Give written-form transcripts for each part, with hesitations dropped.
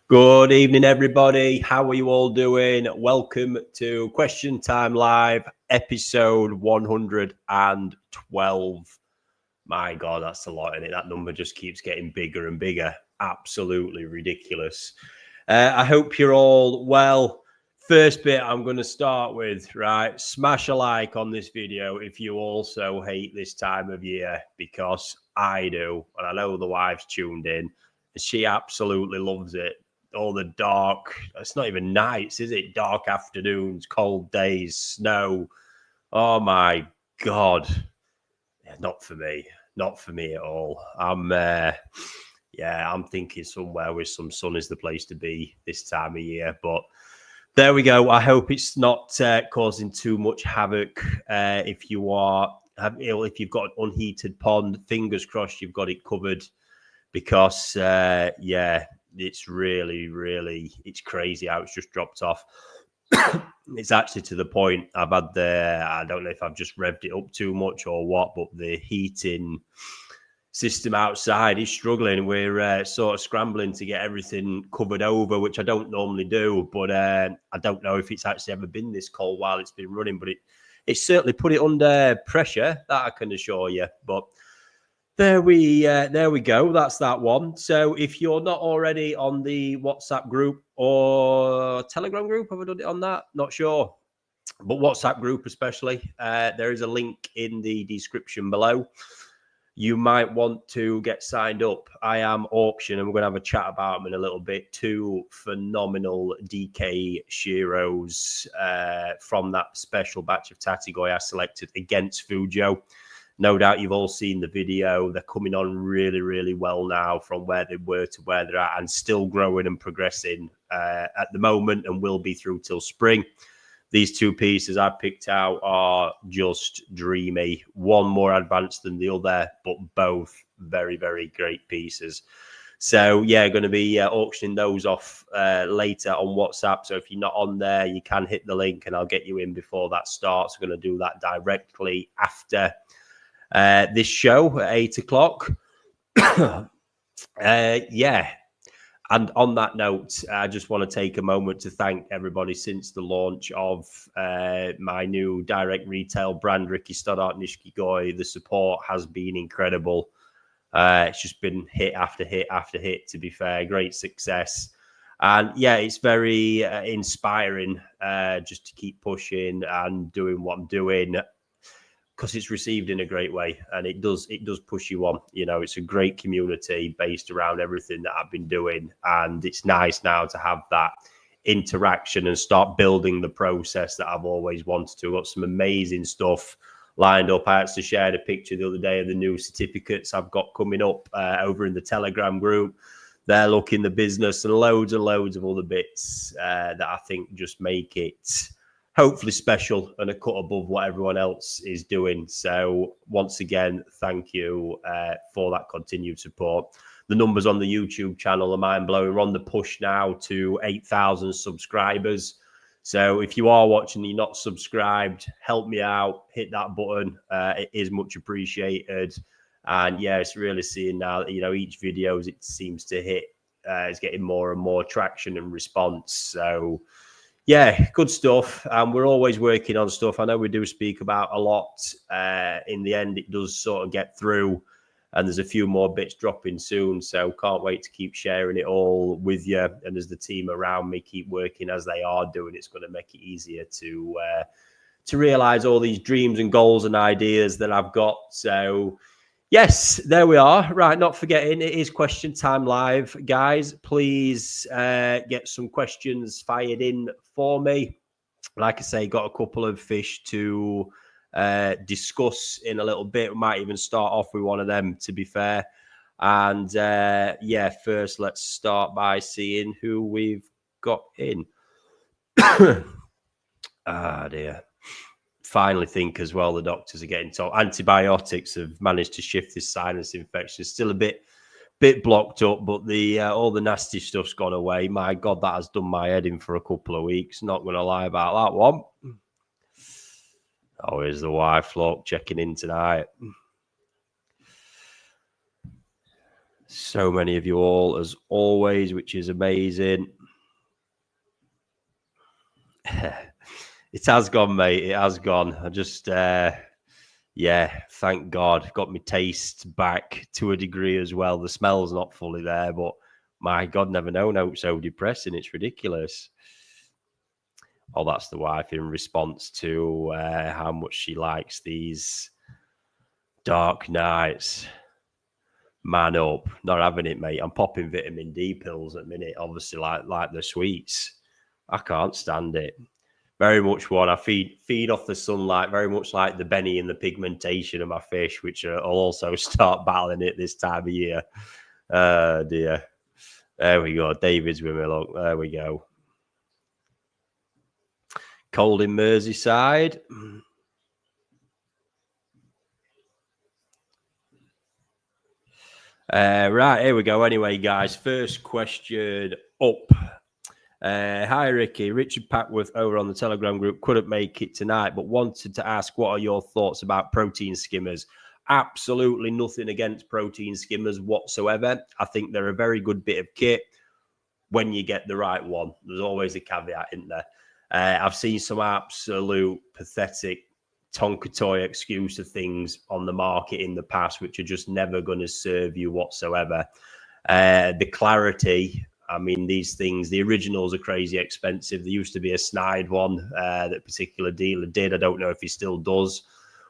Good evening, everybody. How are you all doing? Welcome to Question Time Live, episode 112. My God, that's a lot, isn't it? That number just keeps getting bigger and bigger. Absolutely ridiculous. I hope you're all well. First bit I'm going to start with, right? Smash a like on this video if you also hate this time of year, because I do. And I know the wife's tuned in. And she absolutely loves it. All the dark, it's not even nights, is it? Dark afternoons, cold days, snow. Oh my God. Yeah, not for me. Not for me at all. I'm thinking somewhere with some sun is the place to be this time of year. But there we go. I hope it's not causing too much havoc. If you've got an unheated pond, fingers crossed you've got it covered, because it's really, it's crazy how it's just dropped off. It's actually to the point I don't know if I've just revved it up too much or what, but the heating system outside is struggling. We're sort of scrambling to get everything covered over, which I don't normally do, but I don't know if it's actually ever been this cold while it's been running, but it's certainly put it under pressure, that I can assure you. But there we go. That's that one. So if you're not already on the WhatsApp group or Telegram group, have I done it on that? Not sure. But WhatsApp group especially, there is a link in the description below. You might want to get signed up. I am auctioning, and we're going to have a chat about them in a little bit. 2 phenomenal DK Shiros from that special batch of Nishikigoi I selected against Fujo. No doubt you've all seen the video. They're coming on really well now from where they were to where they're at, and still growing and progressing at the moment, and will be through till spring. These 2 pieces I picked out are just dreamy. One more advanced than the other, but both very great pieces. So yeah, going to be auctioning those off later on WhatsApp. So if you're not on there, you can hit the link and I'll get you in before that starts. We're going to do that directly after this show at 8 o'clock. And on that note, I just want to take a moment to thank everybody since the launch of my new direct retail brand, Ricky Stoddart Nishikigoi. The support has been incredible. It's just been hit after hit after hit, to be fair. Great success. And yeah, it's very inspiring just to keep pushing and doing what I'm doing, because it's received in a great way, and it does push you on. You know, it's a great community based around everything that I've been doing, and it's nice now to have that interaction and start building the process that I've always wanted to. I've got some amazing stuff lined up. I actually shared a picture the other day of the new certificates I've got coming up over in the Telegram group. They're looking the business, and loads of other bits that I think just make it hopefully special and a cut above what everyone else is doing. So once again, thank you for that continued support. The numbers on the YouTube channel are mind-blowing. We're on the push now to 8,000 subscribers. So if you are watching and you're not subscribed, help me out, hit that button. It is much appreciated. And yeah, it's really seeing now that, you know, each video it seems to hit is getting more and more traction and response. So yeah, good stuff. We're always working on stuff. I know we do speak about a lot. In the end, it does sort of get through, and there's a few more bits dropping soon. So can't wait to keep sharing it all with you. And as the team around me keep working as they are doing, it's going to make it easier to realize all these dreams and goals and ideas that I've got. So yes, there we are. Right, not forgetting, it is Question Time Live, guys. Please get some questions fired in for me. Like I say, got a couple of fish to discuss in a little bit. We might even start off with one of them, to be fair. And yeah, first let's start by seeing who we've got in. Ah, dear. Finally think as well the doctors are getting told antibiotics have managed to shift this sinus infection. Still a bit blocked up, but the all the nasty stuff's gone away. My God, that has done my head in for a couple of weeks. Not going to lie about that one. Oh, here's the wife, look, checking in tonight. So many of you all, as always, which is amazing. It has gone, mate. It has gone. I just, yeah, thank God. Got my taste back to a degree as well. The smell's not fully there, but my God, never known how it's so depressing. It's ridiculous. Oh, that's the wife in response to how much she likes these dark nights. Man up, not having it, mate. I'm popping vitamin D pills at the minute, obviously, like the sweets. I can't stand it. Very much one. I feed off the sunlight, very much like the Benny and the pigmentation of my fish, which will also start battling it this time of year. Dear. There we go. David's with me. Look, there we go. Cold in Merseyside. Right, here we go. Anyway, guys, first question up. Hi, Ricky. Richard Packworth over on the Telegram group couldn't make it tonight, but wanted to ask, what are your thoughts about protein skimmers? Absolutely nothing against protein skimmers whatsoever. I think they're a very good bit of kit when you get the right one. There's always a caveat, isn't there? I've seen some absolute pathetic Tonka toy excuse of things on the market in the past, which are just never going to serve you whatsoever. The clarity, I mean, these things, the originals are crazy expensive. There used to be a snide one that particular dealer did. I don't know if he still does,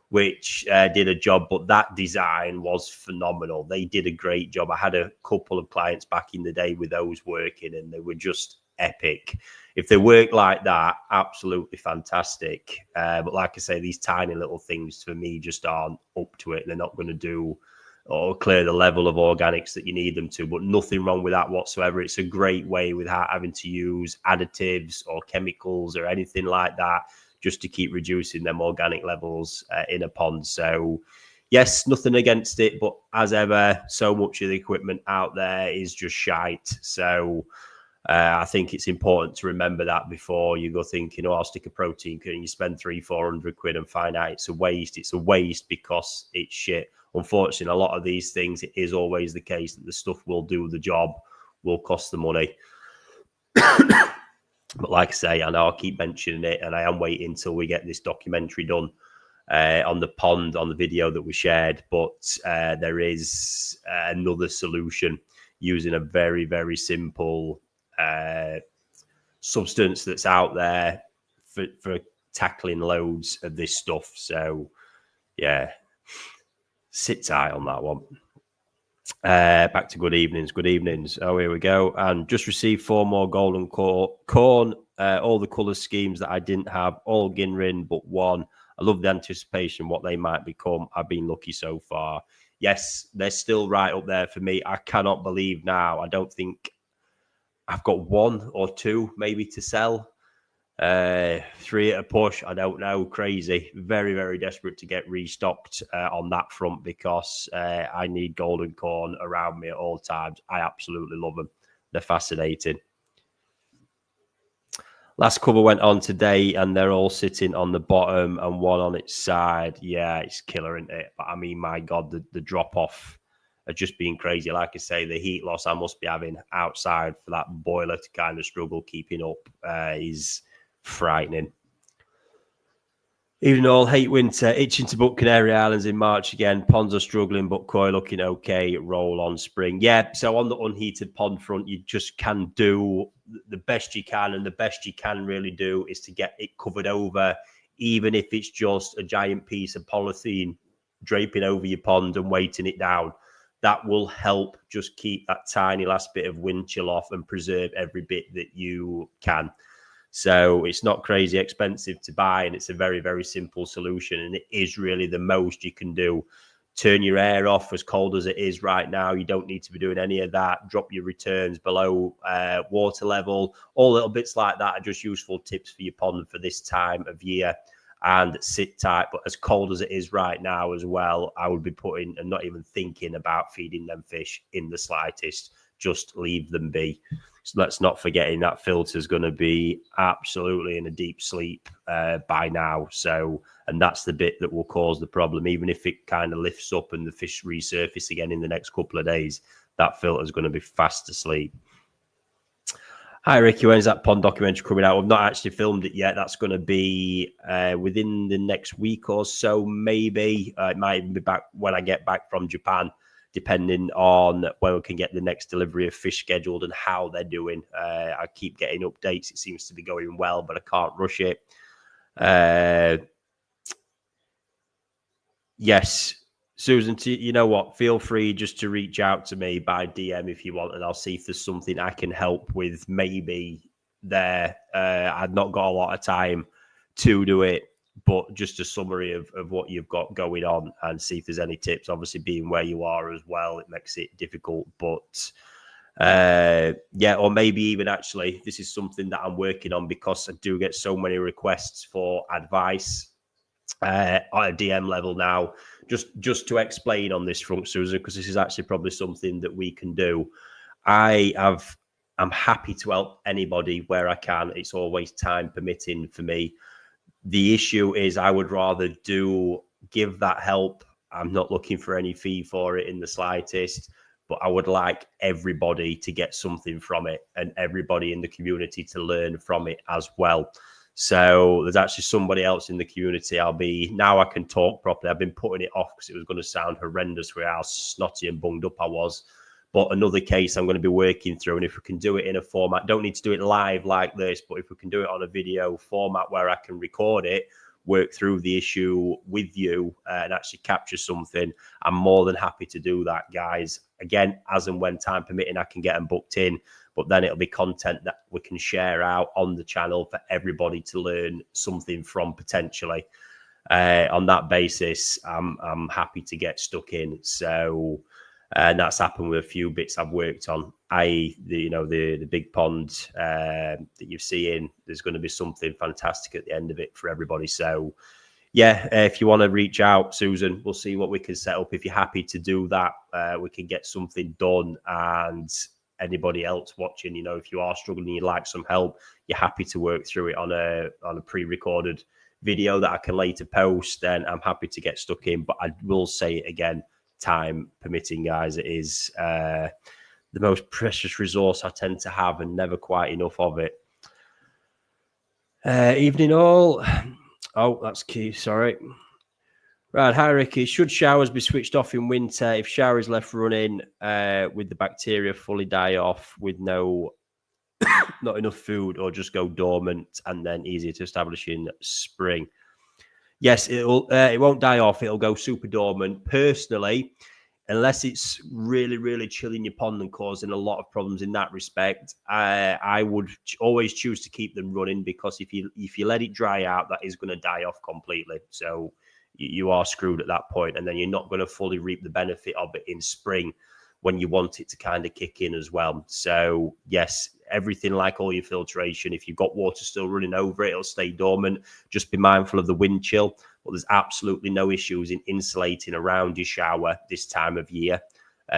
which did a job, but that design was phenomenal. They did a great job. I had a couple of clients back in the day with those working, and they were just epic. If they work like that, absolutely fantastic. But like I say, these tiny little things for me just aren't up to it. They're not going to do or clear the level of organics that you need them to, but nothing wrong with that whatsoever. It's a great way without having to use additives or chemicals or anything like that, just to keep reducing them organic levels in a pond. So yes, nothing against it, but as ever, so much of the equipment out there is just shite. So I think it's important to remember that before you go thinking, oh, I'll stick a protein kit, and you spend 300-400 quid and find out it's a waste. It's a waste because it's shit. Unfortunately, a lot of these things, it is always the case that the stuff will do the job, will cost the money. But like I say, I know I keep mentioning it, and I am waiting until we get this documentary done on the pond, on the video that we shared. But there is another solution using a very, very simple substance that's out there for tackling loads of this stuff. So yeah, sit tight on that one. Back to good evenings. Oh, here we go. And just received 4 more golden corn, all the colour schemes that I didn't have, all Ginrin but one. I love the anticipation, what they might become. I've been lucky so far. Yes, they're still right up there for me. I cannot believe now. I don't think I've got 1 or 2 maybe to sell. 3 at a push. I don't know. Crazy. Very, very desperate to get restocked on that front, because I need golden corn around me at all times. I absolutely love them. They're fascinating. Last cover went on today, and they're all sitting on the bottom and one on its side. Yeah, it's killer, isn't it? But I mean, my God, the drop off are just being crazy. Like I say, the heat loss I must be having outside for that boiler to kind of struggle keeping up is frightening. Even though I'll hate winter, itching to book Canary Islands in March again. Ponds are struggling, but koi looking okay. Roll on spring. Yeah, so on the unheated pond front, you just can do the best you can, and the best you can really do is to get it covered over, even if it's just a giant piece of polythene draping over your pond and weighting it down. That will help just keep that tiny last bit of wind chill off and preserve every bit that you can. So it's not crazy expensive to buy, and it's a very, very simple solution. And it is really the most you can do. Turn your air off as cold as it is right now. You don't need to be doing any of that. Drop your returns below water level. All little bits like that are just useful tips for your pond for this time of year. And sit tight. But as cold as it is right now as well, I would be putting and not even thinking about feeding them fish in the slightest. Just leave them be. So let's not forget that filter is going to be absolutely in a deep sleep by now. So, and that's the bit that will cause the problem. Even if it kind of lifts up and the fish resurface again in the next couple of days, that filter's going to be fast asleep. Hi, Ricky. When's that pond documentary coming out? I've not actually filmed it yet. That's going to be within the next week or so, maybe. It might even be back when I get back from Japan, depending on when we can get the next delivery of fish scheduled and how they're doing. I keep getting updates. It seems to be going well, but I can't rush it. Yes, Susan, you know what? Feel free just to reach out to me by DM if you want, and I'll see if there's something I can help with. Maybe there. I've not got a lot of time to do it, but just a summary of what you've got going on and see if there's any tips. Obviously, being where you are as well, it makes it difficult. But yeah, or maybe even actually, this is something that I'm working on because I do get so many requests for advice at a DM level now. Just to explain on this front, Susan, because this is actually probably something that we can do. I'm happy to help anybody where I can. It's always time permitting for me. The issue is I would rather give that help. I'm not looking for any fee for it in the slightest, but I would like everybody to get something from it and everybody in the community to learn from it as well. So there's actually somebody else in the community. Now I can talk properly. I've been putting it off because it was going to sound horrendous with how snotty and bunged up I was. But another case I'm going to be working through. And if we can do it in a format, don't need to do it live like this, but if we can do it on a video format where I can record it, work through the issue with you and actually capture something, I'm more than happy to do that, guys. Again, as and when time permitting, I can get them booked in. But then it'll be content that we can share out on the channel for everybody to learn something from potentially. On that basis, I'm happy to get stuck in. So, and that's happened with a few bits I've worked on. The big pond that you're seeing, there's going to be something fantastic at the end of it for everybody. So, yeah, if you want to reach out, Susan, we'll see what we can set up. If you're happy to do that, we can get something done. And anybody else watching, if you are struggling, you'd like some help, you're happy to work through it on a pre-recorded video that I can later post, then I'm happy to get stuck in. But I will say it again, time permitting, guys, it is the most precious resource I tend to have and never quite enough of it. Evening all. Oh, that's key. Sorry. Right. Hi, Ricky. Should showers be switched off in winter? If shower is left running with the bacteria fully die off with not enough food, or just go dormant and then easier to establish in spring? Yes, it won't die off. It'll go super dormant. Personally, unless it's really, really chilling your pond and causing a lot of problems in that respect, I would always choose to keep them running, because if you let it dry out, that is going to die off completely. So you are screwed at that point, and then you're not going to fully reap the benefit of it in spring when you want it to kind of kick in as well. So yes, everything like all your filtration, if you've got water still running over it, it'll stay dormant. Just be mindful of the wind chill. But there's absolutely no issues in insulating around your shower this time of year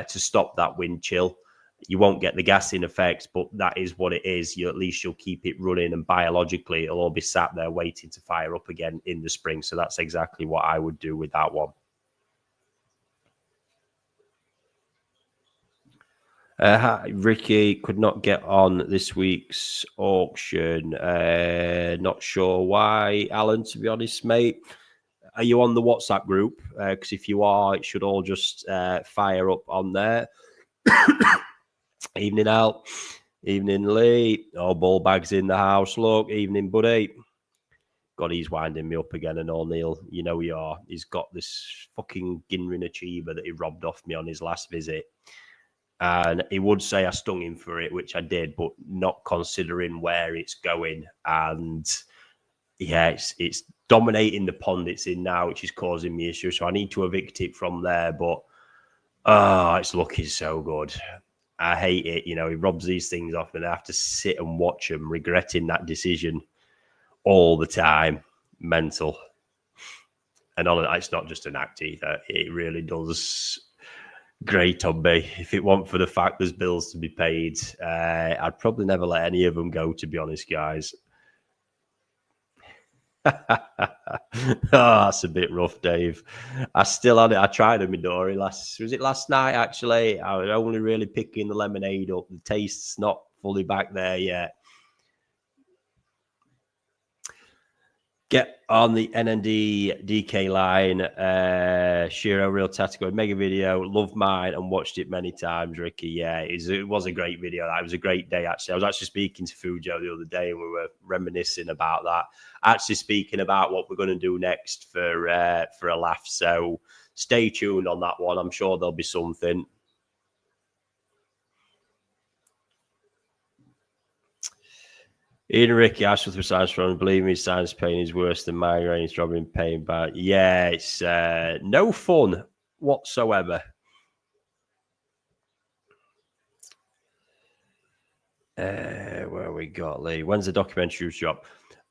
to stop that wind chill. You won't get the gassing effects, but that is what it is. At least you'll keep it running, and biologically it'll all be sat there waiting to fire up again in the spring. So that's exactly what I would do with that one. Ricky could not get on this week's auction. Not sure why, Alan, to be honest, mate. Are you on the WhatsApp group? Because if you are, it should all just fire up on there. Evening, Al. Evening, Lee. Oh, ball bags in the house. Look, evening, buddy. God, he's winding me up again. And O'Neill, you know you are. He's got this fucking Ginrin achiever that he robbed off me on his last visit. And he would say I stung him for it, which I did, but not considering where it's going. And yeah, it's dominating the pond it's in now, which is causing me issues. So I need to evict it from there. But it's looking so good. I hate it. He robs these things off, and I have to sit and watch him regretting that decision all the time. Mental. And it's not just an act either. It really does grate on me. If it weren't for the fact there's bills to be paid, I'd probably never let any of them go, to be honest, guys. That's a bit rough, Dave. I still had it. I tried a Midori last night, actually. I was only really picking the lemonade up. The taste's not fully back there yet. Get on the NND DK line. Shiro Real Tactical mega video. Loved mine and watched it many times, Ricky. Yeah, it was a great video. That was a great day, actually. I was actually speaking to Fujo the other day and we were reminiscing about that. Actually speaking about what we're going to do next for a laugh. So stay tuned on that one. I'm sure there'll be something. Ian Ricky asked for science from believe me, science pain is worse than migraine. It's dropping pain, but yeah, it's no fun whatsoever. Where we got Lee? When's the documentary drop?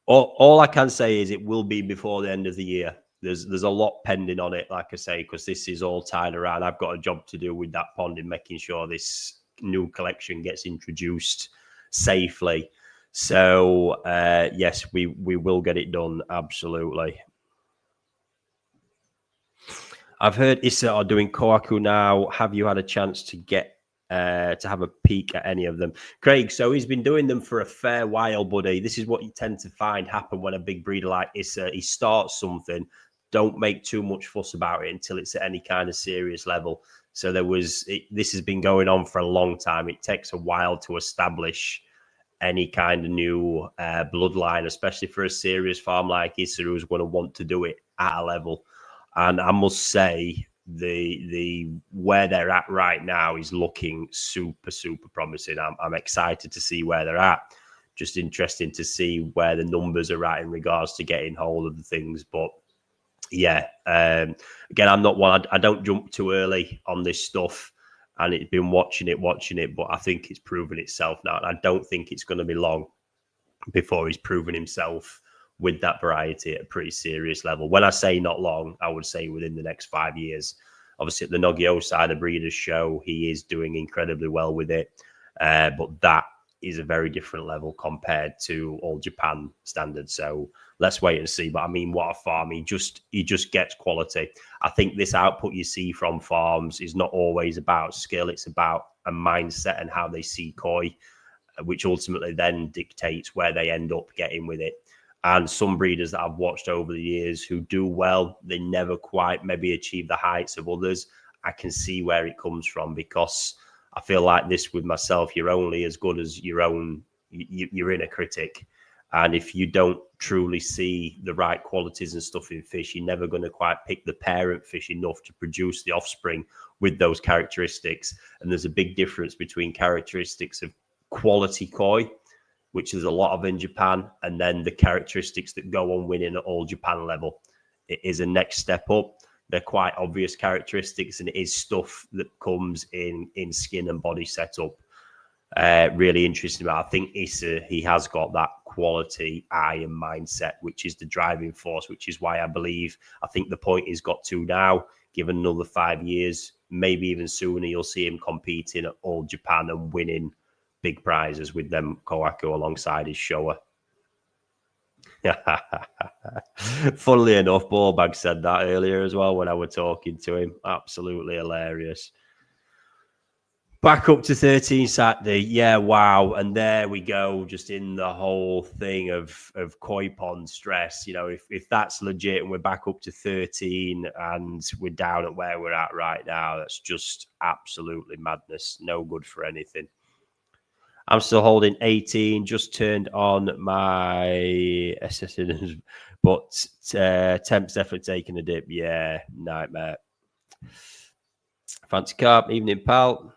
All I can say is it will be before the end of the year. There's a lot pending on it, like I say, because this is all tied around. I've got a job to do with that pond in making sure this new collection gets introduced safely. So yes, we will get it done. Absolutely. I've heard Issa are doing Kohaku now. Have you had a chance to get to have a peek at any of them, Craig? So he's been doing them for a fair while, buddy. This is what you tend to find happen when a big breeder like Issa, he starts something. Don't make too much fuss about it until it's at any kind of serious level. So this has been going on for a long time. It takes a while to establish any kind of new bloodline, especially for a serious farm like Issa, who's going to want to do it at a level. And I must say, the where they're at right now is looking super promising. I'm excited to see where they're at. Just interesting to see where the numbers are at in regards to getting hold of the things. But yeah, again, I'm not one. I don't jump too early on this stuff. And it's been watching it, but I think it's proven itself now. And I don't think it's going to be long before he's proven himself with that variety at a pretty serious level. When I say not long, I would say within the next 5 years. Obviously, at the Nogio side, the Breeders' Show, he is doing incredibly well with it. But that is a very different level compared to All Japan standards. So let's wait and see. But I mean, what a farm. He just gets quality. I think this output you see from farms is not always about skill. It's about a mindset and how they see koi, which ultimately then dictates where they end up getting with it. And some breeders that I've watched over the years who do well, they never quite maybe achieve the heights of others. I can see where it comes from, because I feel like this with myself, you're only as good as your inner critic. And if you don't truly see the right qualities and stuff in fish, you're never going to quite pick the parent fish enough to produce the offspring with those characteristics. And there's a big difference between characteristics of quality koi, which there's a lot of in Japan, and then the characteristics that go on winning at All Japan level. It is a next step up. They're quite obvious characteristics, and it is stuff that comes in skin and body setup. Really interesting. I think Issa, he has got that quality eye and mindset, which is the driving force, which is why I think the point he's got to now, given another 5 years, maybe even sooner, you'll see him competing at All Japan and winning big prizes with them Kohaku alongside his Showa. Funnily enough, Ballbag said that earlier as well when I were talking to him. Absolutely hilarious. Back up to 13 Saturday. Yeah, wow. And there we go, just in the whole thing of koi pond stress. You know, if that's legit and we're back up to 13 and we're down at where we're at right now, that's just absolutely madness. No good for anything. I'm still holding 18, just turned on my SSN, but Temp's definitely taking a dip. Yeah, nightmare. Fancy carp, evening pal.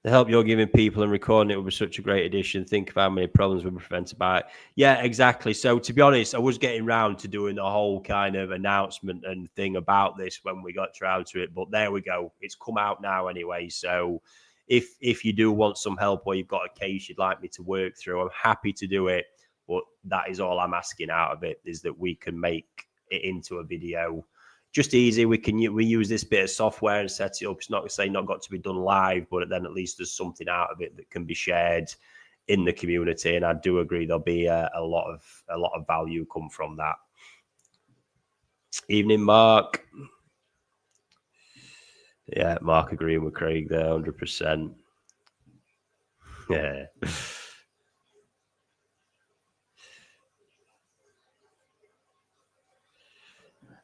The help you're giving people and recording it would be such a great addition. Think of how many problems would be prevented by it. Yeah, exactly. So to be honest, I was getting round to doing the whole kind of announcement and thing about this when we got round to it. But there we go. It's come out now anyway. So if you do want some help or you've got a case you'd like me to work through, I'm happy to do it. But that is all I'm asking out of it, is that we can make it into a video. Just easy. We use this bit of software and set it up. It's not got to be done live, but then at least there's something out of it that can be shared in the community, and I do agree there'll be a lot of value come from that. Evening, Mark. Yeah, Mark agreeing with Craig there, 100%. Yeah.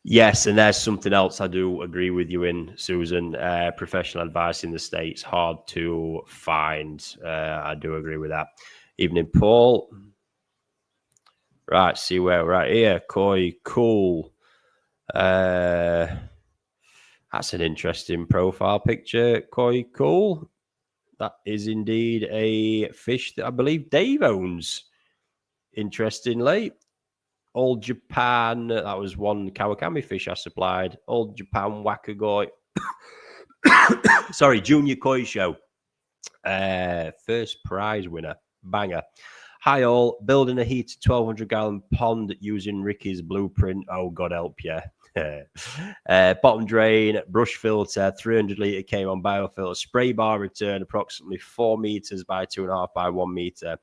Yes, and there's something else I do agree with you in, Susan. Professional advice in the States, hard to find. I do agree with that. Evening, Paul. Right, see where we're at here. Koi, cool. That's an interesting profile picture. Koi, cool. That is indeed a fish that I believe Dave owns. Interestingly. Old Japan, that was one Kawakami fish I supplied. Old Japan Wakagoi. Sorry, Junior Koi Show. First prize winner. Banger. Hi all, building a heated 1,200 gallon pond using Ricky's blueprint. Oh, God help you. Bottom drain, brush filter, 300 litre came on biofilter, spray bar return approximately 4 meters by 2.5 by 1 meter.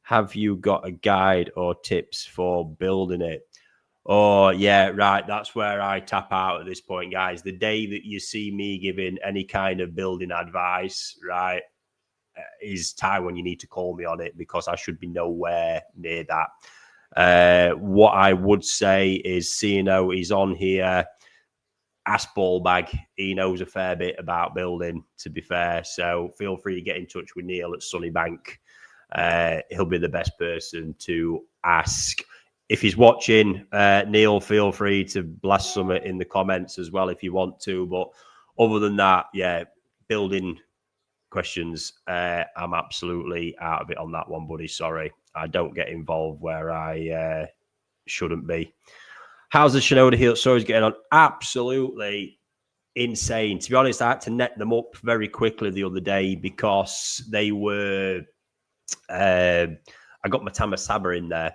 Have you got a guide or tips for building it? Oh, yeah, right. That's where I tap out at this point, guys. The day that you see me giving any kind of building advice, right, is time when you need to call me on it, because I should be nowhere near that. What I would say is, seeing how he's on here, ask Ballbag. He knows a fair bit about building, to be fair. So feel free to get in touch with Neil at Sunnybank. He'll be the best person to ask. If he's watching, Neil, feel free to blast some in the comments as well if you want to. But other than that, yeah, building questions, I'm absolutely out of it on that one, buddy. Sorry, I don't get involved where I shouldn't be. How's the Shinoda Heel Stories getting on? Absolutely insane. To be honest, I had to net them up very quickly the other day because they were... I got my Tamasaba in there.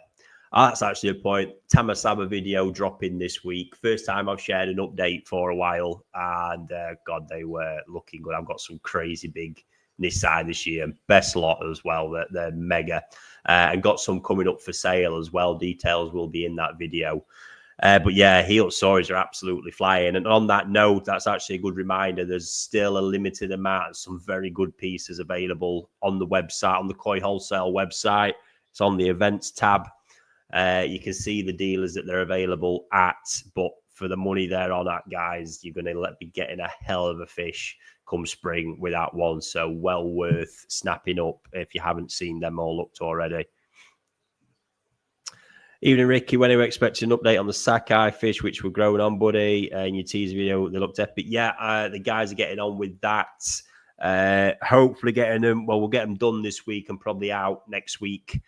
That's actually a point. Tamasaba video dropping this week. First time I've shared an update for a while, and God, they were looking good. I've got some crazy big Nisai this year. Best lot as well. They're mega. And got some coming up for sale as well. Details will be in that video. But yeah, heel stories are absolutely flying. And on that note, that's actually a good reminder. There's still a limited amount of some very good pieces available on the website, on the Koi Wholesale website. It's on the events tab. You can see the dealers that they're available at. But for the money they're on at, guys, you're going to be getting a hell of a fish come spring with that one. So well worth snapping up if you haven't seen them or looked already. Evening, Ricky. When are you expecting an update on the Sakai fish, which were growing on, buddy? In your teaser video, they looked epic. Yeah, the guys are getting on with that. Hopefully getting them, well, we'll get them done this week and probably out next week.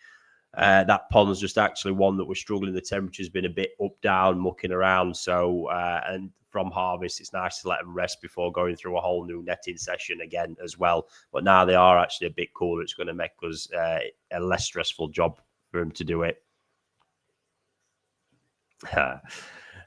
That pond's just actually one that we're struggling. The temperature's been a bit up, down, mucking around. So, and from harvest, it's nice to let them rest before going through a whole new netting session again as well. But now they are actually a bit cooler. It's going to make us a less stressful job for them to do it.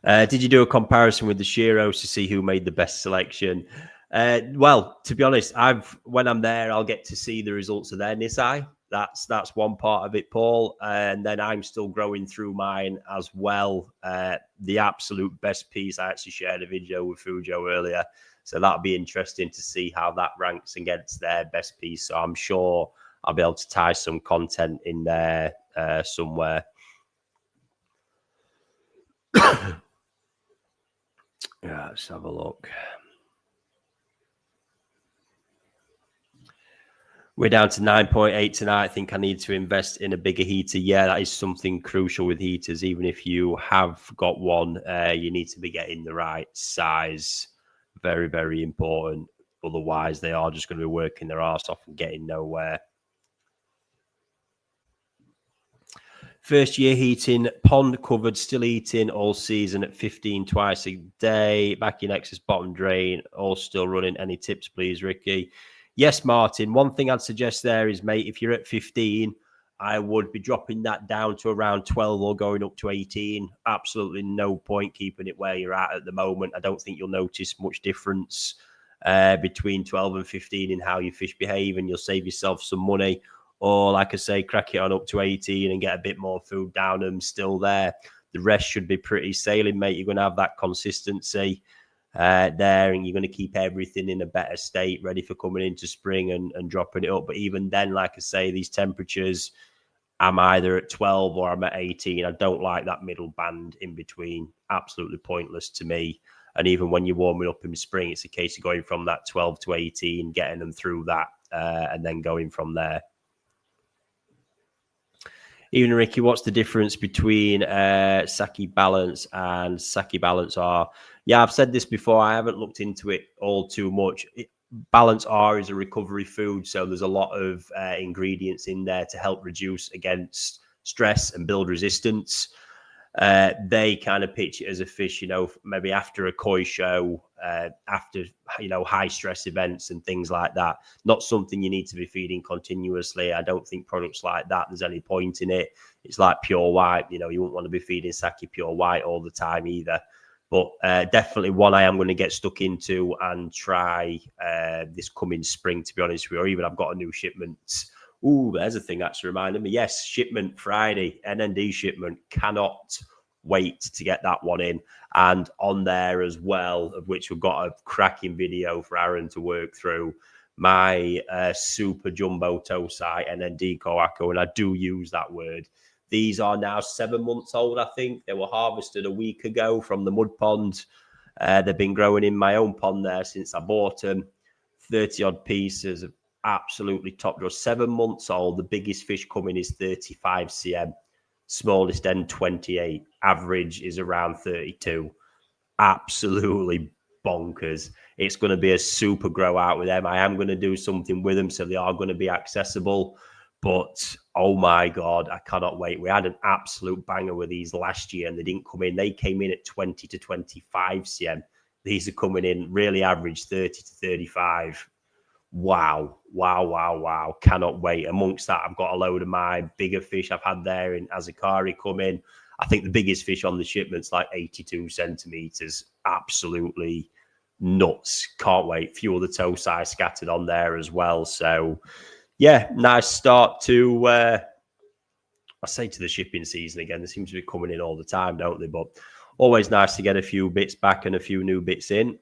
Did you do a comparison with the Shiros to see who made the best selection? Well, to be honest, when I'm there, I'll get to see the results of their Nisai. That's one part of it, Paul. And then I'm still growing through mine as well. The absolute best piece, I actually shared a video with Fujo earlier. So that'll be interesting to see how that ranks against their best piece. So I'm sure I'll be able to tie some content in there somewhere. Yeah, let's have a look. We're down to 9.8 tonight. I think I need to invest in a bigger heater. Yeah, that is something crucial with heaters. Even if you have got one, you need to be getting the right size. Very, very important. Otherwise, they are just going to be working their arse off and getting nowhere. First year heating, pond covered, still eating all season at 15 twice a day. Back in excess bottom drain, all still running. Any tips, please, Ricky? Yes, Martin. One thing I'd suggest there is, mate, if you're at 15, I would be dropping that down to around 12 or going up to 18. Absolutely no point keeping it where you're at the moment. I don't think you'll notice much difference between 12 and 15 in how your fish behave, and you'll save yourself some money. or like I say, crack it on up to 18 and get a bit more food down them still there. The rest should be pretty sailing, mate. You're going to have that consistency there, and you're going to keep everything in a better state, ready for coming into spring and dropping it up. But even then, like I say, these temperatures, I'm either at 12 or I'm at 18. I don't like that middle band in between. Absolutely pointless to me. And even when you're warming up in spring, it's a case of going from that 12 to 18, getting them through that, and then going from there. Even Ricky, what's the difference between Saki Balance and Saki Balance R? Yeah, I've said this before. I haven't looked into it all too much. Balance R is a recovery food, so there's a lot of ingredients in there to help reduce against stress and build resistance. They kind of pitch it as a fish, maybe after a koi show, after, high stress events and things like that. Not something you need to be feeding continuously. I don't think products like that, there's any point in it. It's like pure white, you wouldn't want to be feeding Saki pure white all the time either. But definitely one I am going to get stuck into and try this coming spring, to be honest with you. Or even I've got a new shipment. Ooh, there's a thing actually reminded me. Yes, shipment Friday, NND shipment. Cannot wait to get that one in. And on there as well, of which we've got a cracking video for Aaron to work through, my super jumbo Tosai NND Koako. And I do use that word. These are now 7 months old, I think. They were harvested a week ago from the mud pond. They've been growing in my own pond there since I bought them. 30-odd pieces of absolutely top draw. 7 months old. The biggest fish coming is 35 cm. Smallest end 28. Average is around 32. Absolutely bonkers. It's going to be a super grow out with them. I am going to do something with them, so they are going to be accessible. But, oh my God, I cannot wait. We had an absolute banger with these last year and they didn't come in. They came in at 20 to 25 cm. These are coming in really average 30 to 35. Wow. Cannot wait. Amongst that, I've got a load of my bigger fish I've had there in Azakari come in. I think the biggest fish on the shipment's like 82 centimeters. Absolutely nuts. Can't wait. Few of the Tosai scattered on there as well. So, yeah, nice start to, I say to the shipping season again. They seem to be coming in all the time, don't they? But always nice to get a few bits back and a few new bits in.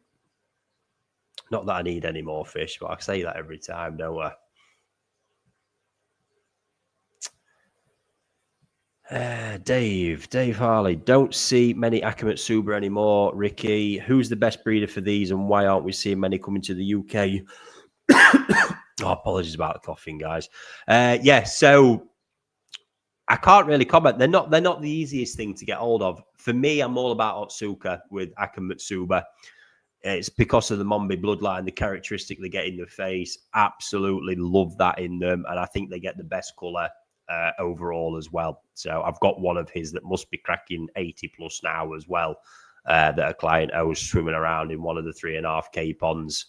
Not that I need any more fish, but I say that every time, don't I? Dave Harley. Don't see many Akamatsuba anymore, Ricky. Who's the best breeder for these and why aren't we seeing many coming to the UK? Oh, apologies about the coughing, guys. So I can't really comment. They're not the easiest thing to get hold of. For me, I'm all about Otsuka with Akamatsuba. It's because of the Mombi bloodline, the characteristic they get in the face. Absolutely love that in them. And I think they get the best colour overall as well. So I've got one of his that must be cracking 80 plus now as well, that a client owes swimming around in one of the 3.5K ponds.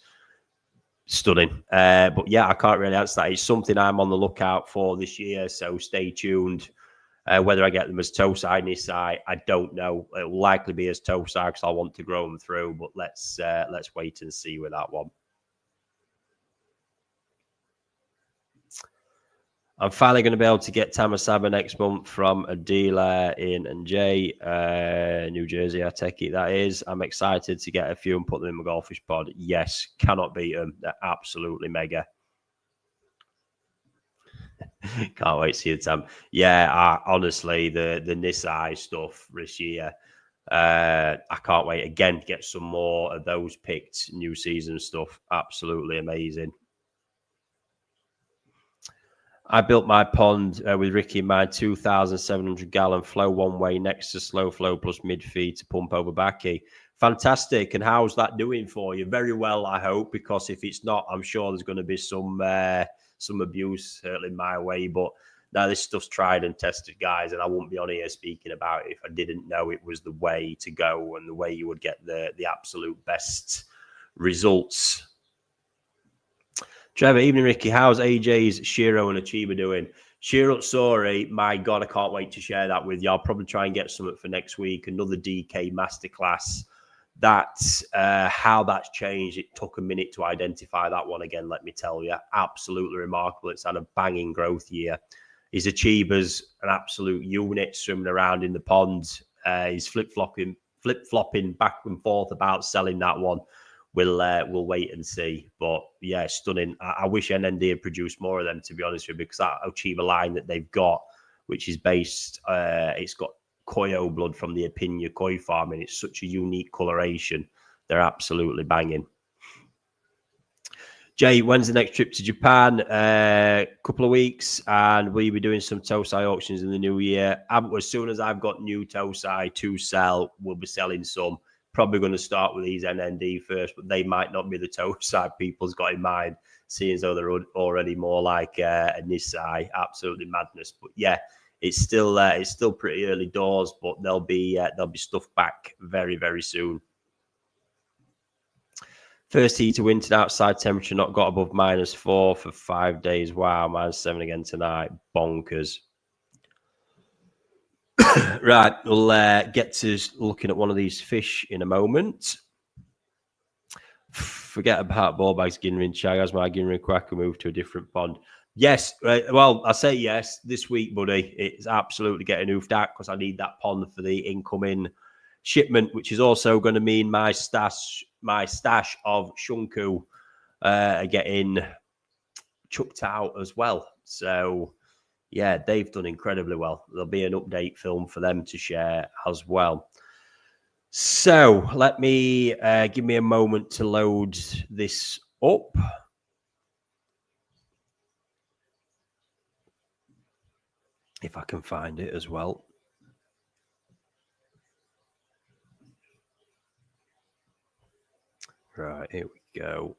Stunning. But yeah, I can't really answer that. It's something I'm on the lookout for this year. So stay tuned. Whether I get them as Tosai, Nisai, I don't know. It will likely be as Tosai because I want to grow them through. But let's wait and see with that one. I'm finally going to be able to get Tamasaba next month from a dealer in NJ, New Jersey, I take it that is. I'm excited to get a few and put them in my goldfish pod. Yes, cannot beat them. They're absolutely mega. Can't wait to see it, Tam. Yeah, honestly, the Nisai stuff this year, I can't wait again to get some more of those picked new season stuff. Absolutely amazing. I built my pond with Ricky in my 2,700 gallon flow one way next to slow flow plus mid feed to pump over Backy. Fantastic. And how's that doing for you? Very well, I hope, because if it's not, I'm sure there's going to be some abuse hurtling my way. But now this stuff's tried and tested, guys, and I wouldn't be on here speaking about it if I didn't know it was the way to go and the way you would get the absolute best results. Trevor, evening, Ricky. How's AJ's Shiro and Achiba doing? Shiro, sorry, my God, I can't wait to share that with you. I'll probably try and get something for next week. Another DK masterclass. That's how that's changed. It took a minute to identify that one again, let me tell you. Absolutely remarkable. It's had a banging growth year. His Achievers, an absolute unit swimming around in the pond. He's flip-flopping back and forth about selling that one. We'll wait and see. But yeah, stunning. I wish NND had produced more of them, to be honest with you, because that Achiever line that they've got, which is based, it's got Koyo blood from the Apinya koi farm, and it's such a unique coloration. They're absolutely banging. Jay, when's the next trip to Japan? Couple of weeks, and we'll be doing some Tosai auctions in the new year. As soon as I've got new Tosai to sell, we'll be selling some. Probably going to start with these NND first, but they might not be the Tosai people's got in mind, seeing as though they're already more like a Nisai. Absolutely madness. But yeah, it's still pretty early doors, but there'll be stuff back very, very soon. First heat of winter, outside temperature not got above -4 for 5 days. Wow, -7 again tonight. Bonkers. Right, we'll get to looking at one of these fish in a moment. Forget about ball bags, Ginrin Chag. As my Ginrin Quacker move to a different pond. Yes, well, I say yes this week, buddy. It's absolutely getting hoofed out because I need that pond for the incoming shipment, which is also going to mean my stash of shunku getting chucked out as well. So yeah, they've done incredibly well. There'll be an update film for them to share as well. So let me give me a moment to load this up. If I can find it as well. Right, here we go.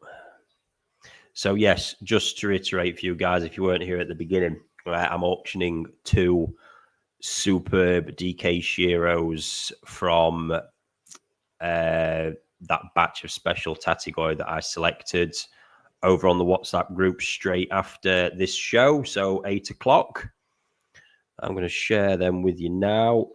So yes, just to reiterate for you guys, if you weren't here at the beginning, I'm auctioning 2 superb DK Shiros from that batch of special Tatigoi that I selected over on the WhatsApp group straight after this show. So 8 o'clock. I'm going to share them with you now.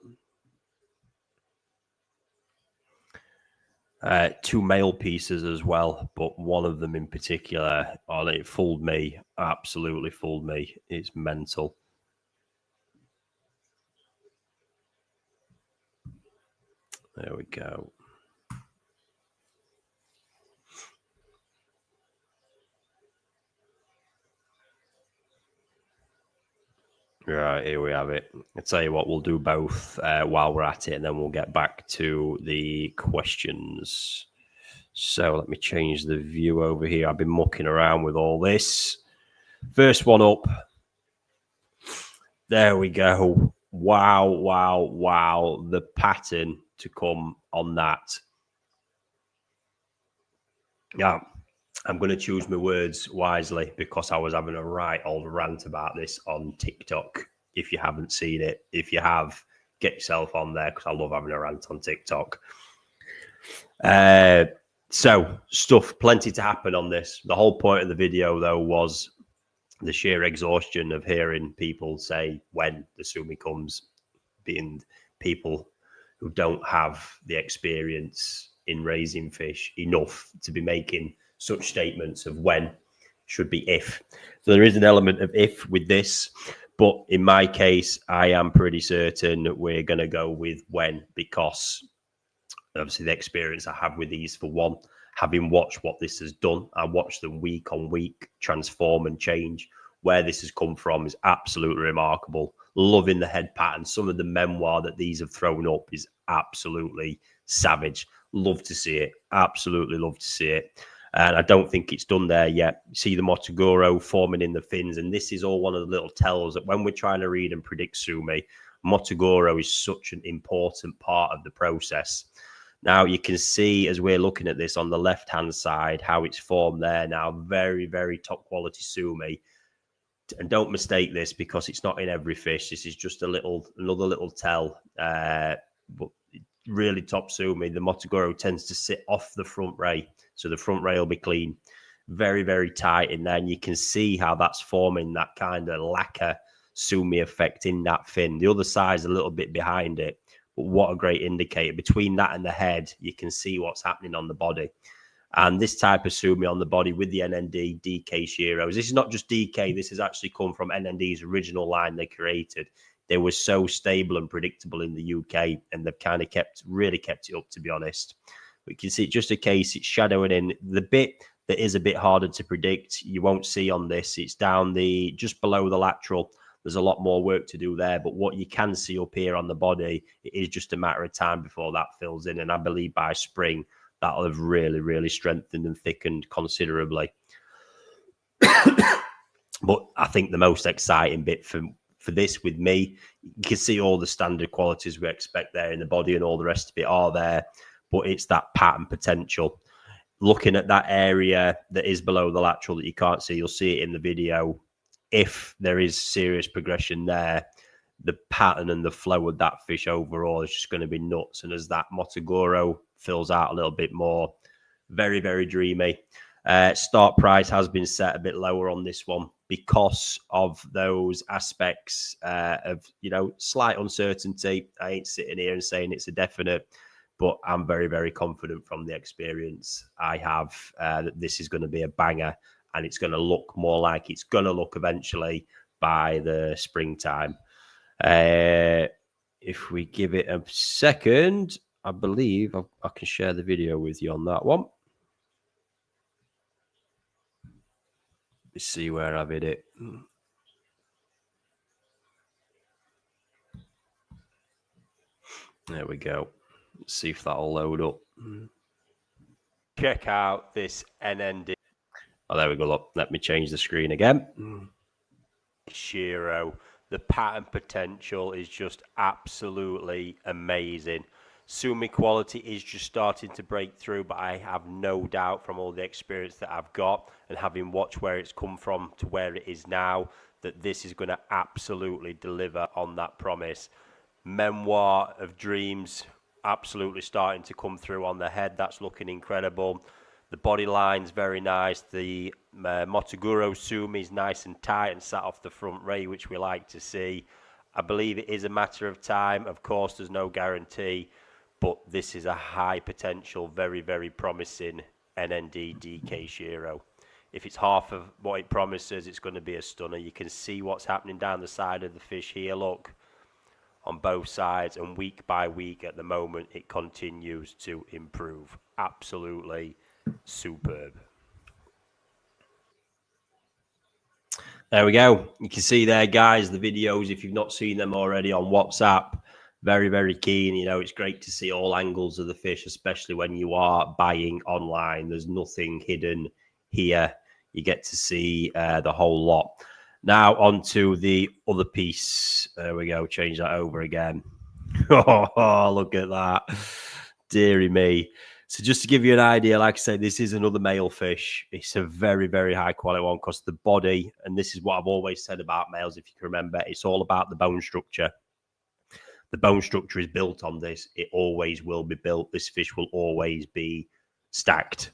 2 male pieces as well, but one of them in particular, it fooled me. Absolutely fooled me. It's mental. There we go. Right, here we have it. I'll tell you what, we'll do both while we're at it, and then we'll get back to the questions. So let me change the view over here. I've been mucking around with all this. First one up. There we go. Wow, wow, wow. The pattern to come on that. Yeah. I'm going to choose my words wisely because I was having a right old rant about this on TikTok. If you haven't seen it, if you have, get yourself on there because I love having a rant on TikTok. So stuff, plenty to happen on this. The whole point of the video, though, was the sheer exhaustion of hearing people say when the sumi comes, being people who don't have the experience in raising fish enough to be making such statements of when, should be if. So there is an element of if with this, but in my case, I am pretty certain we're going to go with when, because obviously the experience I have with these, for one, having watched what this has done, I watched them week on week transform and change. Where this has come from is absolutely remarkable. Loving the head pattern. Some of the memoir that these have thrown up is absolutely savage. Love to see it. Absolutely love to see it. And I don't think it's done there yet. See the Motogoro forming in the fins. And this is all one of the little tells that when we're trying to read and predict sumi, Motogoro is such an important part of the process. Now you can see as we're looking at this on the left-hand side, how it's formed there now. Very, very top quality sumi. And don't mistake this because it's not in every fish. This is just another little tell. But really top sumi. The Motogoro tends to sit off the front ray. So the front ray will be clean. Very, very tight in there. And you can see how that's forming that kind of lacquer sumi effect in that fin. The other side's a little bit behind it. But what a great indicator. Between that and the head, you can see what's happening on the body. And this type of sumi on the body with the NND DK Shiros, this is not just DK, this has actually come from NND's original line they created. They were so stable and predictable in the UK, and they've kind of really kept it up, to be honest. We can see just a case, it's shadowing in. The bit that is a bit harder to predict, you won't see on this. It's down just below the lateral. There's a lot more work to do there, but what you can see up here on the body, it is just a matter of time before that fills in. And I believe by spring, that'll have really, really strengthened and thickened considerably. But I think the most exciting bit for this with me, you can see all the standard qualities we expect there in the body and all the rest of it are there, but it's that pattern potential. Looking at that area that is below the lateral that you can't see, you'll see it in the video. If there is serious progression there, the pattern and the flow of that fish overall is just going to be nuts. And as that Motogoro fills out a little bit more, very, very dreamy. Start price has been set a bit lower on this one because of those aspects of, slight uncertainty. I ain't sitting here and saying it's a definite, but I'm very, very confident from the experience I have that this is going to be a banger, and it's going to look more like it's going to look eventually by the springtime. If we give it a second, I believe I can share the video with you on that one. Let's see where I've hit it. There we go. Let's see if that'll load up. Check out this NND. Oh, there we go. Look, let me change the screen again. Shiro. The pattern potential is just absolutely amazing. Sumi quality is just starting to break through, but I have no doubt from all the experience that I've got and having watched where it's come from to where it is now, that this is going to absolutely deliver on that promise. Memoir of Dreams absolutely starting to come through on the head. That's looking incredible. The body line's very nice. The Motoguro Sumi is nice and tight and sat off the front ray, which we like to see. I believe it is a matter of time. Of course, there's no guarantee, but this is a high potential, very, very promising NND DK Shiro. If it's half of what it promises, it's going to be a stunner. You can see what's happening down the side of the fish here, look, on both sides, and week by week at the moment, it continues to improve. Absolutely superb. There we go. You can see there, guys, the videos, if you've not seen them already on WhatsApp, very, very keen. It's great to see all angles of the fish, especially when you are buying online. There's nothing hidden here. You get to see the whole lot. Now on to the other piece. There we go. Change that over again. Oh, look at that. Deary me. So just to give you an idea, like I said, this is another male fish. It's a very, very high quality one because the body, and this is what I've always said about males, if you can remember, it's all about the bone structure. The bone structure is built on this. It always will be built. This fish will always be stacked.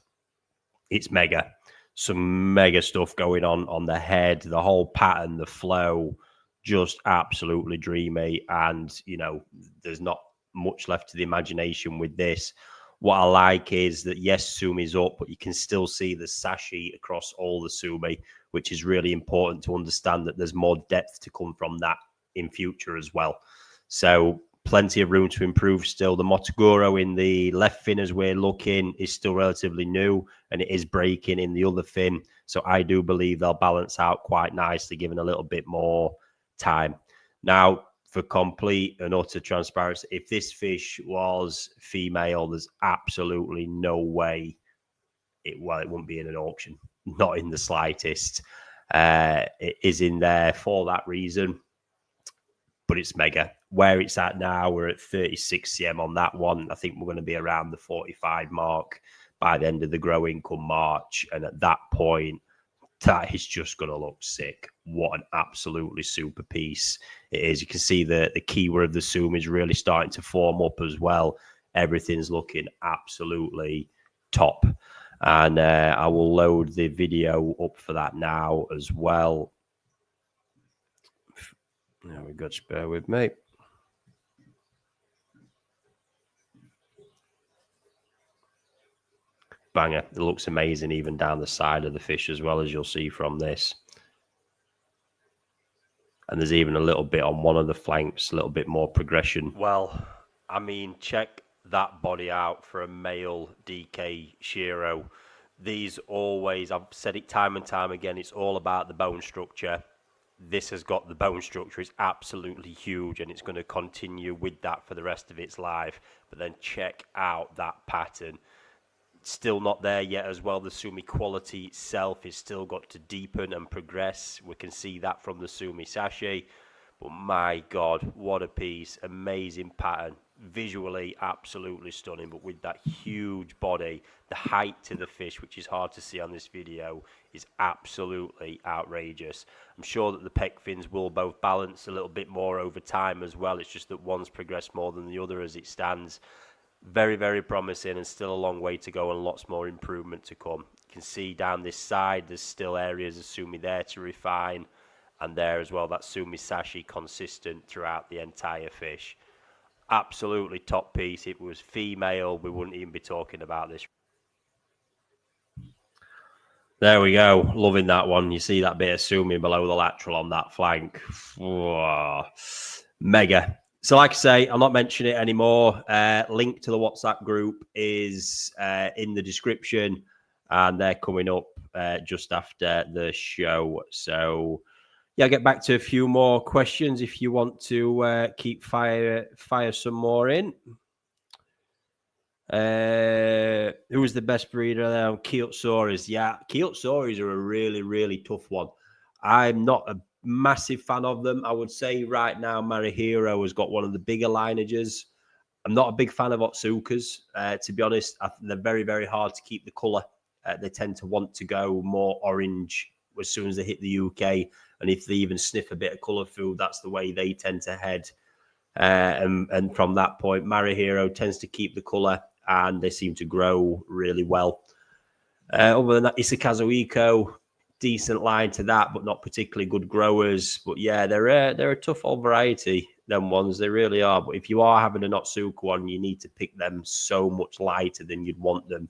It's mega. Some mega stuff going on the head, the whole pattern, the flow, just absolutely dreamy. And, there's not much left to the imagination with this. What I like is that, yes, Sumi's up, but you can still see the sashi across all the Sumi, which is really important to understand that there's more depth to come from that in future as well. So plenty of room to improve still. The Motogoro in the left fin, as we're looking, is still relatively new, and it is breaking in the other fin. So I do believe they'll balance out quite nicely, given a little bit more time. Now, for complete and utter transparency, if this fish was female, there's absolutely no way it wouldn't be in an auction. Not in the slightest. It is in there for that reason, but it's mega. Where it's at now, we're at 36 cm on that one. I think we're going to be around the 45 mark by the end of the growing come March. And at that point, that is just going to look sick. What an absolutely super piece it is. You can see the keyword of the Sumi is really starting to form up as well. Everything's looking absolutely top. And I will load the video up for that now as well. There we go, just bear with me. banger. It looks amazing even down the side of the fish as well, as you'll see from this. And there's even a little bit on one of the flanks, a little bit more progression. Well, I mean, check that body out for a male DK Shiro. These always, I've said it time and time again, it's all about the bone structure. This has got the bone structure, it's absolutely huge, and it's going to continue with that for the rest of its life. But then check out that pattern. Still not there yet as well. The sumi quality itself is still got to deepen and progress. We can see that from the sumi sashi. But my God, what a piece. Amazing pattern. Visually, absolutely stunning. But with that huge body, the height to the fish, which is hard to see on this video, is absolutely outrageous. I'm sure that the pec fins will both balance a little bit more over time as well. It's just that one's progressed more than the other as it stands. Very, very promising, and still a long way to go and lots more improvement to come. You can see down this side, there's still areas of sumi there to refine. And there as well, that sumi sashi consistent throughout the entire fish. Absolutely top piece. If it was female, we wouldn't even be talking about this. There we go. Loving that one. You see that bit of sumi below the lateral on that flank. Whoa. Mega. So like I say, I'll not mention it anymore. Link to the WhatsApp group is in the description, and they're coming up just after the show. So yeah, I'll get back to a few more questions if you want to keep fire some more in. Who was the best breeder there? Kiotsuris. Yeah, Kiotsuris are a really, really tough one. I'm not a massive fan of them. I would say right now, Marihiro has got one of the bigger lineages. I'm not a big fan of Otsukas, to be honest. I think they're very, very hard to keep the colour. They tend to want to go more orange as soon as they hit the UK. And if they even sniff a bit of colour food, that's the way they tend to head. And from that point, Marihiro tends to keep the colour, and they seem to grow really well. Other than that, Isakazuiko, decent line to that, but not particularly good growers. But yeah, they're a tough old variety, them ones. They really are. But if you are having a Otsuka one, you need to pick them so much lighter than you'd want them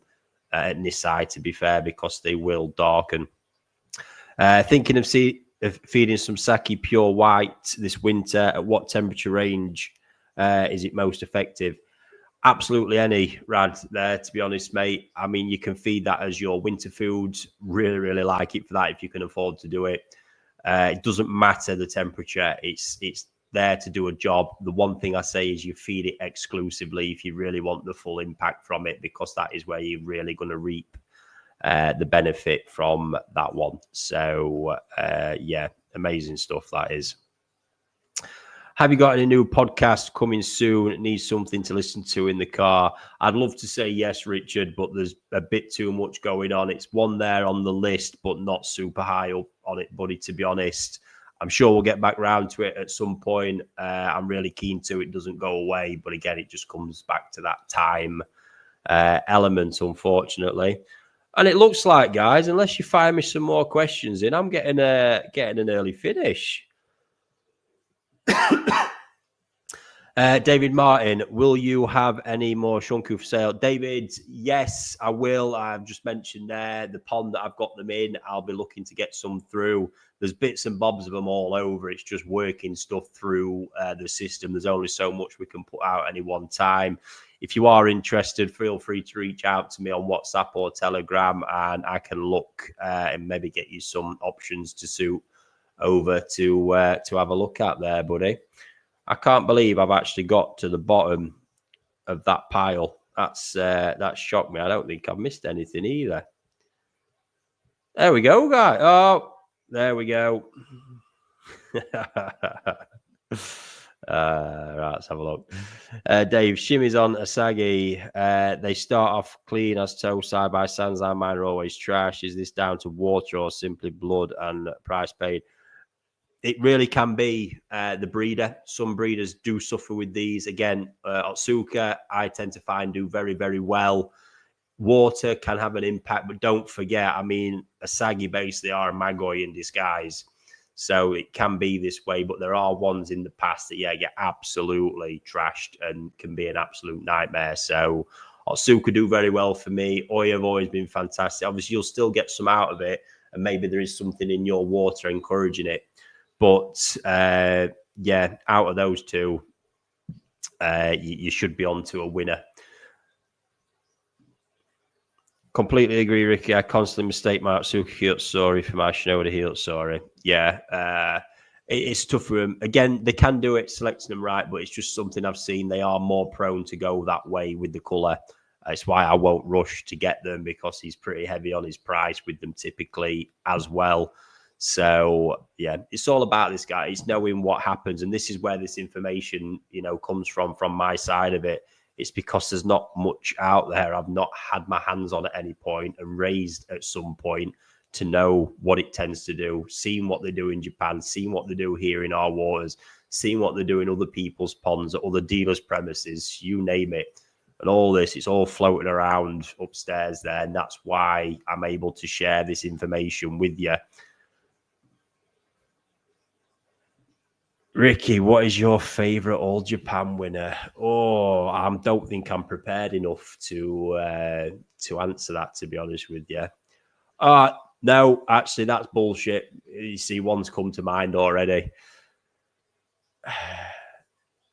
at Nisai, to be fair, because they will darken. Thinking of feeding some sake pure white this winter, at what temperature range is it most effective? Absolutely any, Rad, there, to be honest, mate. I mean, you can feed that as your winter food. Really, really like it for that if you can afford to do it. It doesn't matter the temperature. It's there to do a job. The one thing I say is you feed it exclusively if you really want the full impact from it, because that is where you're really going to reap the benefit from that one. So, yeah, amazing stuff that is. Have you got any new podcast coming soon? Need something to listen to in the car? I'd love to say yes, Richard, but there's a bit too much going on. It's one there on the list, but not super high up on it, buddy, to be honest. I'm sure we'll get back round to it at some point. I'm really keen to. It doesn't go away, but again, it just comes back to that time element, unfortunately. And it looks like, guys, unless you fire me some more questions in, I'm getting an early finish. David Martin, will you have any more shunku for sale? David, yes, I will. I've just mentioned there the pond that I've got them in. I'll be looking to get some through. There's bits and bobs of them all over. It's just working stuff through the system. There's only so much we can put out any one time. If you are interested, feel free to reach out to me on WhatsApp or Telegram, and I can look and maybe get you some options to suit over to have a look at there, buddy. I can't believe I've actually got to the bottom of that pile. That's shocked me. I don't think I've missed anything either. There we go, guys. Oh, there we go. Right, let's have a look. Dave, shimmies on Asagi. They start off clean as tow side by Sanzai. Mine are always trash. Is this down to water or simply blood and price paid? It really can be the breeder. Some breeders do suffer with these. Again, Otsuka, I tend to find do very, very well. Water can have an impact, but don't forget, I mean, Asagi basically are a Magoi in disguise. So it can be this way, but there are ones in the past that, yeah, get absolutely trashed and can be an absolute nightmare. So Otsuka do very well for me. Oi have always been fantastic. Obviously, you'll still get some out of it, and maybe there is something in your water encouraging it. But yeah, out of those two, you should be on to a winner. Completely agree, Ricky. I constantly mistake my Otsuka Kyutsuri for my Shinoda Hyutsuri. Yeah, it's tough for them. Again, they can do it, selecting them right, but it's just something I've seen. They are more prone to go that way with the colour. It's why I won't rush to get them, because he's pretty heavy on his price with them typically as well. So yeah, it's all about this guy. It's knowing what happens, and this is where this information, comes from my side of it. It's because there's not much out there. I've not had my hands on at any point and raised at some point to know what it tends to do, seeing what they do in Japan, seeing what they do here in our waters, seeing what they do in other people's ponds, at other dealers' premises, you name it. And all this, it's all floating around upstairs there. And that's why I'm able to share this information with you. Ricky, what is your favourite All Japan winner? Oh, I don't think I'm prepared enough to answer that, to be honest with you. No, actually, that's bullshit. You see, one's come to mind already.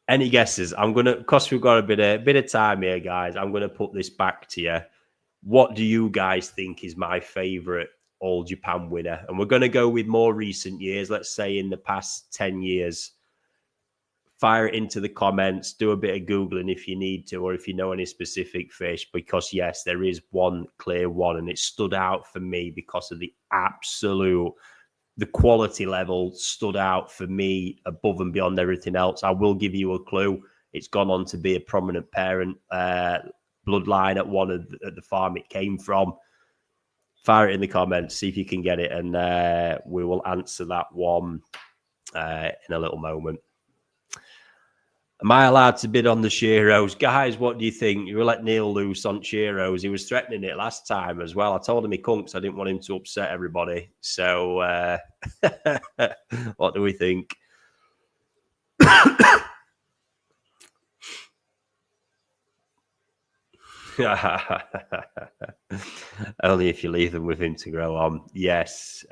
Any guesses? I'm gonna, because we've got a bit of time here, guys. I'm gonna put this back to you. What do you guys think is my favourite All Japan winner? And we're going to go with more recent years, let's say in the past 10 years. Fire it into the comments, do a bit of Googling if you need to, or if you know any specific fish, because yes, there is one clear one, and it stood out for me because of the quality level stood out for me above and beyond everything else. I will give you a clue. It's gone on to be a prominent parent bloodline at the farm it came from. Fire it in the comments, see if you can get it, and we will answer that one in a little moment. Am I allowed to bid on the Shiros? Guys, what do you think? You let Neil loose on Shiros. He was threatening it last time as well. I told him he couldn't because I didn't want him to upset everybody. So what do we think? Only if you leave them with him to grow on. Yes,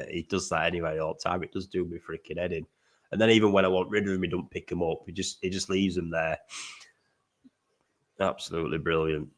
he does that anyway all the time. It does do me freaking head in. And then even when I want rid of him, he don't pick him up. He just leaves him there. Absolutely brilliant.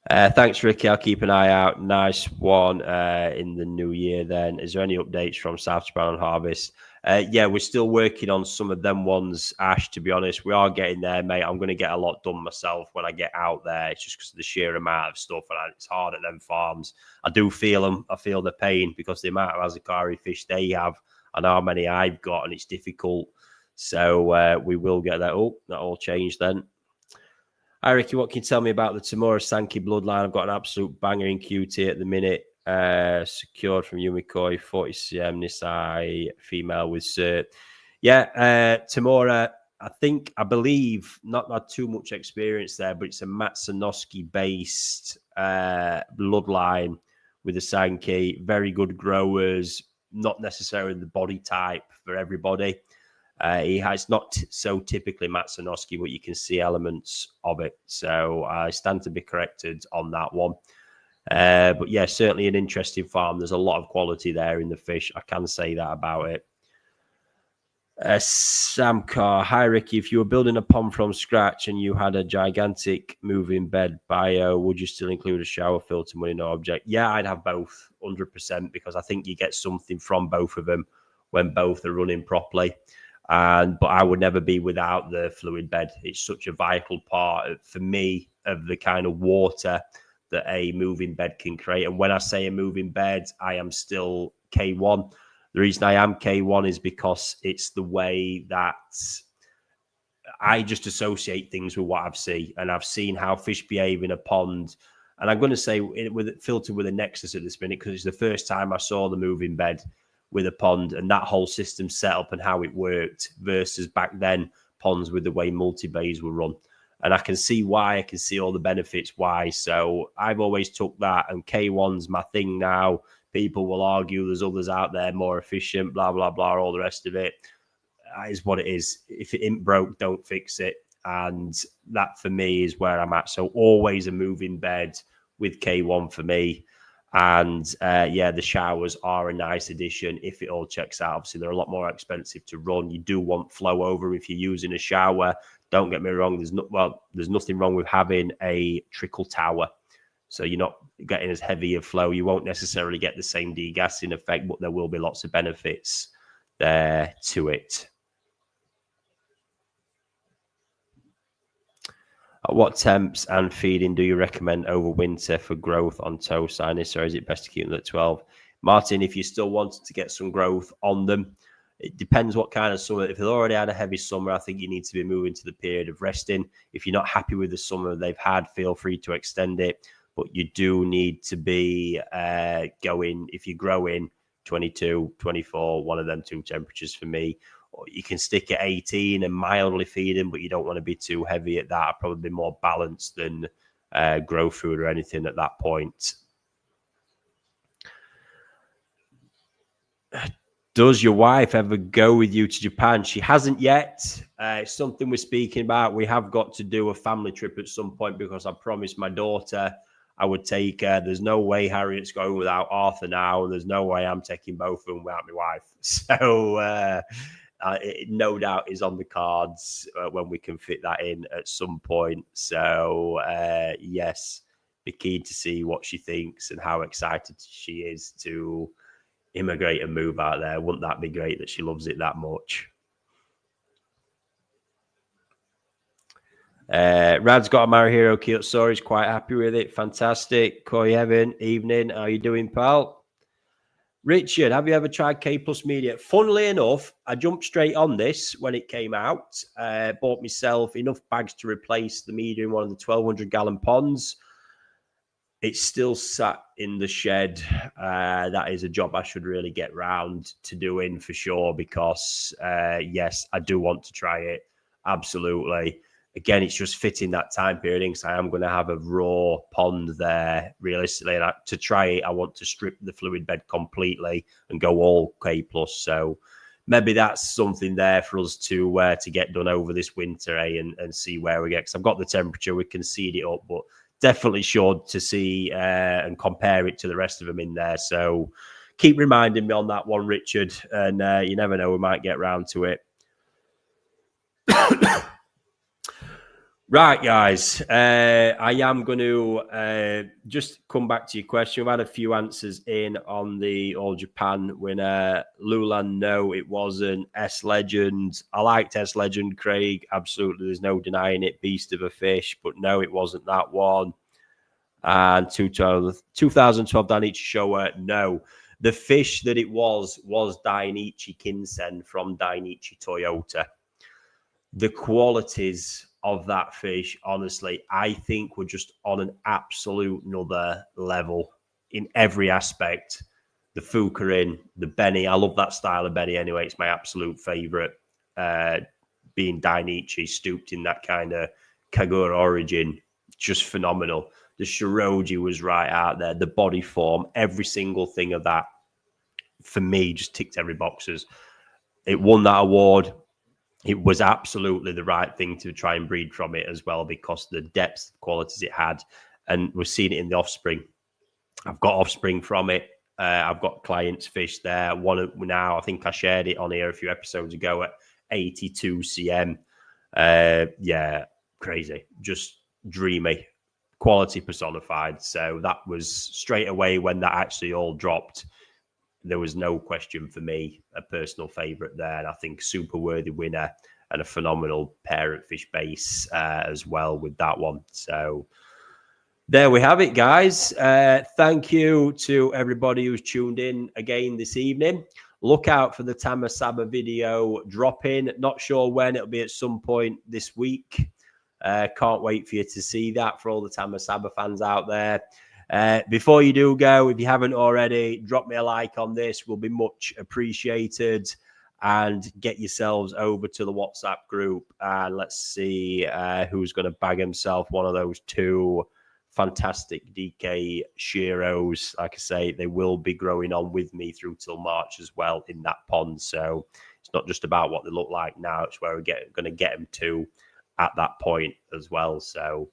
Thanks, Ricky. I'll keep an eye out. Nice one in the new year then. Is there any updates from South Japan on Harvest? Yeah, we're still working on some of them ones, Ash, to be honest. We are getting there, mate. I'm going to get a lot done myself when I get out there. It's just because of the sheer amount of stuff, and it's hard at them farms. I do feel them. I feel the pain because the amount of Azakari fish they have and how many I've got, and it's difficult. So we will get that. Oh, that all changed then. Hi, Ricky, what can you tell me about the Tamura Sankey bloodline? I've got an absolute banger in QT at the minute. Secured from Yumikoi, 40 cm, Nisai, female with cert. Yeah, Tamura, I believe, not had too much experience there, but it's a Matsunoski-based bloodline with the Sankey. Very good growers, not necessarily the body type for everybody. He has not so typically Matsunoski, but you can see elements of it. So I stand to be corrected on that one. But yeah, certainly an interesting farm. There's a lot of quality there in the fish. I can say that about it. Sam Carr, hi Ricky. If you were building a pond from scratch and you had a gigantic moving bed bio, would you still include a shower filter, money, no object? Yeah, I'd have both, 100%, because I think you get something from both of them when both are running properly. But I would never be without the fluid bed. It's such a vital part for me of the kind of water that a moving bed can create. And when I say a moving bed, I am still K1. The reason I am K1 is because it's the way that I just associate things with what I've seen. And I've seen how fish behave in a pond. And I'm going to say filtered with a Nexus at this minute, because it's the first time I saw the moving bed with a pond and that whole system set up and how it worked versus back then ponds with the way multi-bays were run. And I can see why. I can see all the benefits why. So I've always took that, and K1's my thing now. People will argue there's others out there more efficient, blah, blah, blah, all the rest of it. That is what it is. If it ain't broke, don't fix it. And that for me is where I'm at. So always a moving bed with K1 for me. And yeah, the showers are a nice addition if it all checks out. Obviously, they're a lot more expensive to run. You do want flow over if you're using a shower. Don't get me wrong. There's nothing wrong with having a trickle tower. So you're not getting as heavy a flow. You won't necessarily get the same degassing effect, but there will be lots of benefits there to it. At what temps and feeding do you recommend over winter for growth on toe sinus, or is it best to keep them at 12? Martin, if you still wanted to get some growth on them, it depends what kind of summer. If they've already had a heavy summer, I think you need to be moving to the period of resting. If you're not happy with the summer they've had, feel free to extend it. But you do need to be going, if you're growing 22, 24, one of them two temperatures for me. You can stick at 18 and mildly feed them, but you don't want to be too heavy at that. I'd probably be more balanced than grow food or anything at that point. Does your wife ever go with you to Japan? She hasn't yet. It's something we're speaking about. We have got to do a family trip at some point because I promised my daughter I would take her. There's no way Harriet's going without Arthur now, and there's no way I'm taking both of them without my wife. So it no doubt is on the cards when we can fit that in at some point. So yes, be keen to see what she thinks and how excited she is to immigrate and move out there. Wouldn't that be great that she loves it that much? Rad's got a Mario Hero Kyoto. He's quite happy with it. Fantastic. Koi Evan, evening. How you doing, pal? Richard, have you ever tried K Plus Media? Funnily enough, I jumped straight on this when it came out. Bought myself enough bags to replace the media in one of the 1,200 gallon ponds. It's still sat in the shed. That is a job I should really get round to doing for sure because, yes, I do want to try it. Absolutely. Again, it's just fitting that time period because I am going to have a raw pond there realistically. And to try it, I want to strip the fluid bed completely and go all K+. So maybe that's something there for us to get done over this winter, and see where we get. Because I've got the temperature, we can seed it up, but definitely sure to see and compare it to the rest of them in there. So keep reminding me on that one, Richard. And you never know, we might get round to it. Right, guys. I am going to just come back to your question. We've had a few answers in on the All Japan winner. Lulan, no, it wasn't. S Legend. I liked S Legend, Craig. Absolutely. There's no denying it. Beast of a fish. But no, it wasn't that one. And 2012 Dainichi Showa, no. The fish that it was Dainichi Kinsen from Dainichi Toyota. The qualities of that fish, honestly, I think were just on an absolute another level in every aspect. The fukarin, the beni, I love that style of beni anyway. It's my absolute favorite. Being Dainichi, stooped in that kind of Kagura origin, just phenomenal. The shiroji was right out there. The body form, every single thing of that, for me, just ticked every boxes. It won that award. It was absolutely the right thing to try and breed from it as well because the depth of qualities it had. And we're seeing it in the offspring. I've got offspring from it. I've got clients' fish there. One now, I think I shared it on here a few episodes ago at 82 cm. Yeah, crazy. Just dreamy. Quality personified. So that was straight away when that actually all dropped. There was no question for me, a personal favourite there. And I think super worthy winner and a phenomenal parent fish base as well with that one. So there we have it, guys. Thank you to everybody who's tuned in again this evening. Look out for the Tamasaba video dropping. Not sure when. It'll be at some point this week. Can't wait for you to see that for all the Tamasaba fans out there. Before you do go, if you haven't already, drop me a like on this. Will be much appreciated. And get yourselves over to the WhatsApp group. And let's see who's going to bag himself one of those two fantastic DK Shiros. Like I say, they will be growing on with me through till March as well in that pond. So it's not just about what they look like now. It's where we're going to get them to at that point as well. So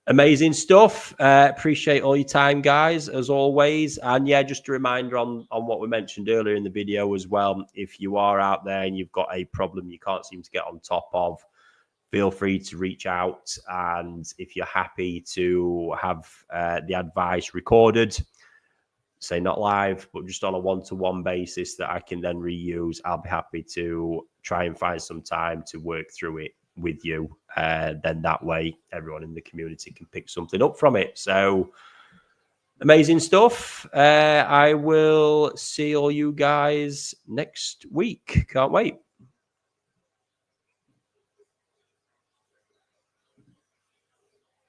amazing stuff. Appreciate all your time, guys, as always. And yeah, just a reminder on what we mentioned earlier in the video as well. If you are out there and you've got a problem you can't seem to get on top of, feel free to reach out. And if you're happy to have the advice recorded, say not live, but just on a one-to-one basis that I can then reuse, I'll be happy to try and find some time to work through it with you. Then that way everyone in the community can pick something up from it. So amazing stuff. I will see all you guys next week. Can't wait.